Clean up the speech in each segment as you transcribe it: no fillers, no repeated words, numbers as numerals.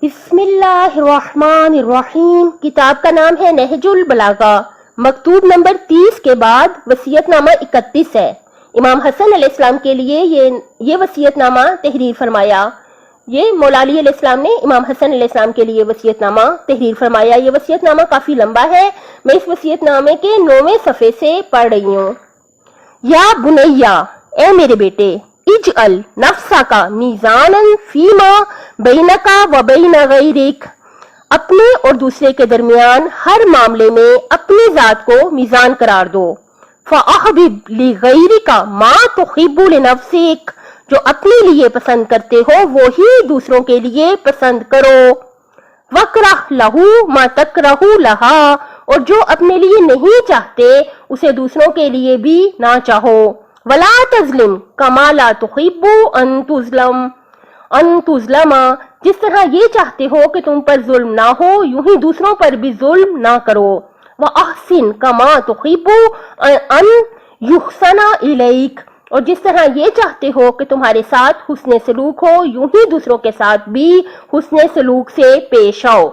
بسم اللہ الرحمن الرحیم۔ کتاب کا نام ہے نہج البلاغہ۔ مکتوب نمبر 30 کے بعد وصیت نامہ 31 ہے۔ امام حسن علیہ السلام کے لیے یہ وصیت نامہ تحریر فرمایا۔ یہ مولا علی علیہ السلام نے امام حسن علیہ السلام کے لیے وصیت نامہ تحریر فرمایا۔ یہ وصیت نامہ کافی لمبا ہے، میں اس وصیت نامے کے 9ویں صفحے سے پڑھ رہی ہوں۔ یا بنیا، اے میرے بیٹے، اجعل نفسکا میزانا فیما بینکا و بین غیرک، اپنے اور دوسرے کے درمیان ہر معاملے میں اپنی ذات کو میزان قرار دو۔ فَأَحْبِبْ لِغَيْرِكَ مَا تُحِبُّ لِنَفْسِكَ، جو اپنے لیے پسند کرتے ہو وہی دوسروں کے لیے پسند کرو۔ وَاكْرَهْ لَهُ مَا تَكْرَهُ لَهَا، اور جو اپنے لیے نہیں چاہتے اسے دوسروں کے لیے بھی نہ چاہو۔ وَلَا تَظْلِمْ كَمَا لَا تُحِبُّ أَن تُظْلَمَ، جس طرح یہ چاہتے ہو کہ تم پر ظلم نہ ہو یوں ہی دوسروں پر بھی ظلم نہ کرو۔ وَأَحْسِنْ كَمَا تُحِبُّ أَن يُحْسَنَ إِلَيْكَ، اور جس طرح یہ چاہتے ہو کہ تمہارے ساتھ حسن سلوک ہو یوں ہی دوسروں کے ساتھ بھی حسن سلوک سے پیش آؤ۔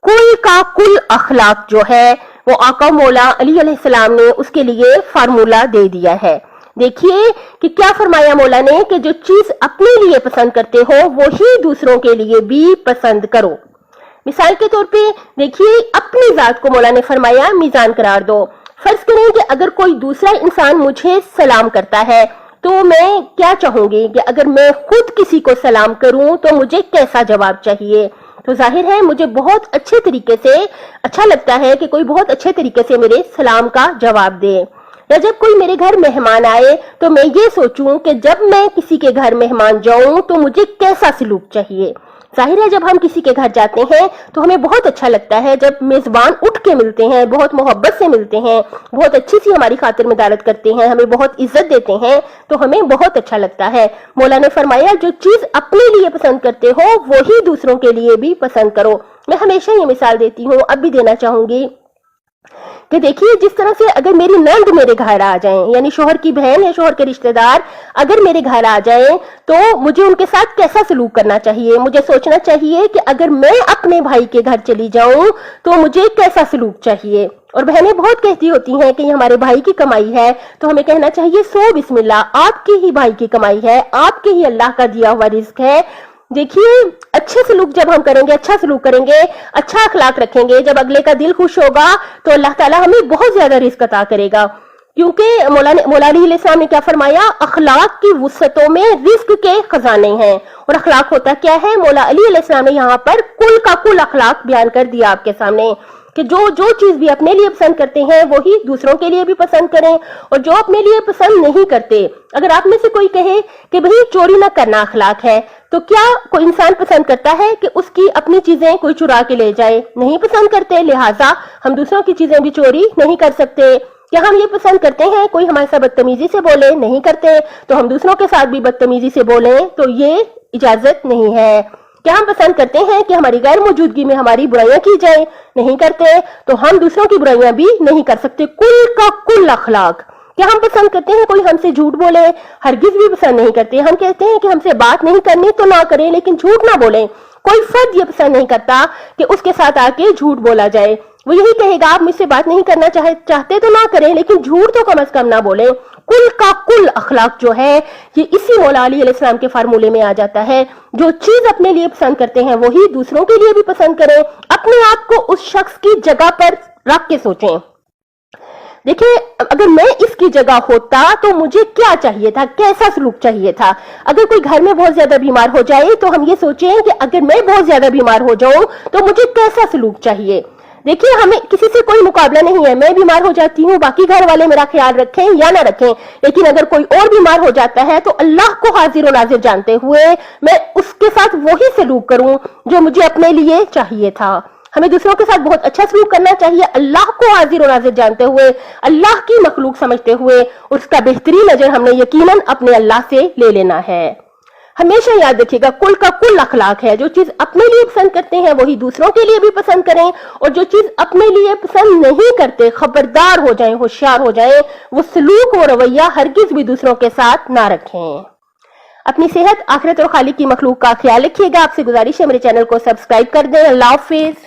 کل کا کل اخلاق جو ہے وہ آقا مولا علی علیہ السلام نے اس کے لیے فارمولہ دے دیا ہے۔ دیکھیے کہ کیا فرمایا مولا نے کہ جو چیز اپنے لیے پسند کرتے ہو وہی دوسروں کے لیے بھی پسند کرو۔ مثال کے طور پہ دیکھیے اپنی ذات کو مولا نے فرمایا میزان قرار دو۔ فرض کریں کہ اگر کوئی دوسرا انسان مجھے سلام کرتا ہے تو میں کیا چاہوں گی کہ اگر میں خود کسی کو سلام کروں تو مجھے کیسا جواب چاہیے؟ تو ظاہر ہے مجھے بہت اچھے طریقے سے اچھا لگتا ہے کہ کوئی بہت اچھے طریقے سے میرے سلام کا جواب دے۔ یا جب کوئی میرے گھر مہمان آئے تو میں یہ سوچوں کہ جب میں کسی کے گھر مہمان جاؤں تو مجھے کیسا سلوک چاہیے۔ ظاہر ہے جب ہم کسی کے گھر جاتے ہیں تو ہمیں بہت اچھا لگتا ہے جب میزبان اٹھ کے ملتے ہیں، بہت محبت سے ملتے ہیں، بہت اچھی سی ہماری خاطر مدارت کرتے ہیں، ہمیں بہت عزت دیتے ہیں تو ہمیں بہت اچھا لگتا ہے۔ مولا نے فرمایا جو چیز اپنے لیے پسند کرتے ہو وہی دوسروں کے لیے بھی پسند کرو۔ میں ہمیشہ یہ مثال دیتی ہوں، اب بھی دینا چاہوں گی کہ دیکھیے جس طرح سے اگر میری نند میرے گھر آ جائیں، یعنی شوہر کی بہن یا شوہر کے رشتہ دار اگر میرے گھر آ جائیں تو مجھے ان کے ساتھ کیسا سلوک کرنا چاہیے؟ مجھے سوچنا چاہیے کہ اگر میں اپنے بھائی کے گھر چلی جاؤں تو مجھے کیسا سلوک چاہیے۔ اور بہنیں بہت کہتی ہوتی ہیں کہ یہ ہمارے بھائی کی کمائی ہے تو ہمیں کہنا چاہیے سو بسم اللہ، آپ کے ہی بھائی کی کمائی ہے، آپ کے ہی اللہ کا دیا ہوا رزق ہے۔ دیکھیے اچھے سلوک جب ہم کریں گے، اچھا سلوک کریں گے، اچھا اخلاق رکھیں گے، جب اگلے کا دل خوش ہوگا تو اللہ تعالیٰ ہمیں بہت زیادہ رزق عطا کرے گا۔ کیونکہ مولا علی علیہ السلام نے کیا فرمایا؟ اخلاق کی وسعتوں میں رزق کے خزانے ہیں۔ اور اخلاق ہوتا کیا ہے؟ مولا علی علیہ السلام نے یہاں پر کل کا کل اخلاق بیان کر دیا آپ کے سامنے کہ جو چیز بھی اپنے لیے پسند کرتے ہیں وہی دوسروں کے لیے بھی پسند کریں، اور جو اپنے لیے پسند نہیں کرتے، اگر آپ میں سے کوئی کہے کہ بھئی چوری نہ کرنا اخلاق ہے تو کیا کوئی انسان پسند کرتا ہے کہ اس کی اپنی چیزیں کوئی چرا کے لے جائے؟ نہیں پسند کرتے، لہٰذا ہم دوسروں کی چیزیں بھی چوری نہیں کر سکتے۔ کیا ہم یہ پسند کرتے ہیں کوئی ہمارے ساتھ بدتمیزی سے بولے؟ نہیں کرتے، تو ہم دوسروں کے ساتھ بھی بدتمیزی سے بولیں تو یہ اجازت نہیں ہے۔ کیا ہم پسند کرتے ہیں کہ ہماری غیر موجودگی میں ہماری برائیاں کی جائیں؟ نہیں کرتے، تو ہم دوسروں کی برائیاں بھی نہیں کر سکتے۔ کل کا کل اخلاق۔ کیا ہم پسند کرتے ہیں کوئی ہم سے جھوٹ بولے؟ ہرگز بھی پسند نہیں کرتے۔ ہم کہتے ہیں کہ ہم سے بات نہیں کرنی تو نہ کریں لیکن جھوٹ نہ بولیں۔ کوئی فرد یہ پسند نہیں کرتا کہ اس کے ساتھ آ کے جھوٹ بولا جائے، وہ یہی کہے گا آپ مجھ سے بات نہیں کرنا چاہتے تو نہ کریں لیکن جھوٹ تو کم از کم نہ بولیں۔ کل کا کل اخلاق جو ہے یہ اسی مولا علی علیہ السلام کے فارمولے میں آ جاتا ہے۔ جو چیز اپنے لیے پسند کرتے ہیں وہی دوسروں کے لیے بھی پسند کریں۔ اپنے آپ کو اس شخص کی جگہ پر رکھ کے سوچیں۔ دیکھیں اگر میں اس کی جگہ ہوتا تو مجھے کیا چاہیے تھا، کیسا سلوک چاہیے تھا؟ اگر کوئی گھر میں بہت زیادہ بیمار ہو جائے تو ہم یہ سوچیں کہ اگر میں بہت زیادہ بیمار ہو جاؤں تو مجھے کیسا سلوک چاہیے۔ دیکھیے ہمیں کسی سے کوئی مقابلہ نہیں ہے، میں بیمار ہو جاتی ہوں، باقی گھر والے میرا خیال رکھیں یا نہ رکھیں، لیکن اگر کوئی اور بیمار ہو جاتا ہے تو اللہ کو حاضر و ناظر جانتے ہوئے میں اس کے ساتھ وہی سلوک کروں جو مجھے اپنے لیے چاہیے تھا۔ ہمیں دوسروں کے ساتھ بہت اچھا سلوک کرنا چاہیے، اللہ کو حاضر و ناظر جانتے ہوئے، اللہ کی مخلوق سمجھتے ہوئے، اور اس کا بہترین اجر ہم نے یقیناً اپنے اللہ سے لے لینا ہے۔ ہمیشہ یاد رکھیے گا کل کا کل اخلاق ہے، جو چیز اپنے لیے پسند کرتے ہیں وہی دوسروں کے لیے بھی پسند کریں، اور جو چیز اپنے لیے پسند نہیں کرتے خبردار ہو جائیں، ہوشیار ہو جائیں، وہ سلوک و رویہ ہرگز بھی دوسروں کے ساتھ نہ رکھیں۔ اپنی صحت، آخرت اور خالق کی مخلوق کا خیال رکھیے گا. آپ سے گزارش ہے میرے چینل کو سبسکرائب کر دیں. اللہ حافظ.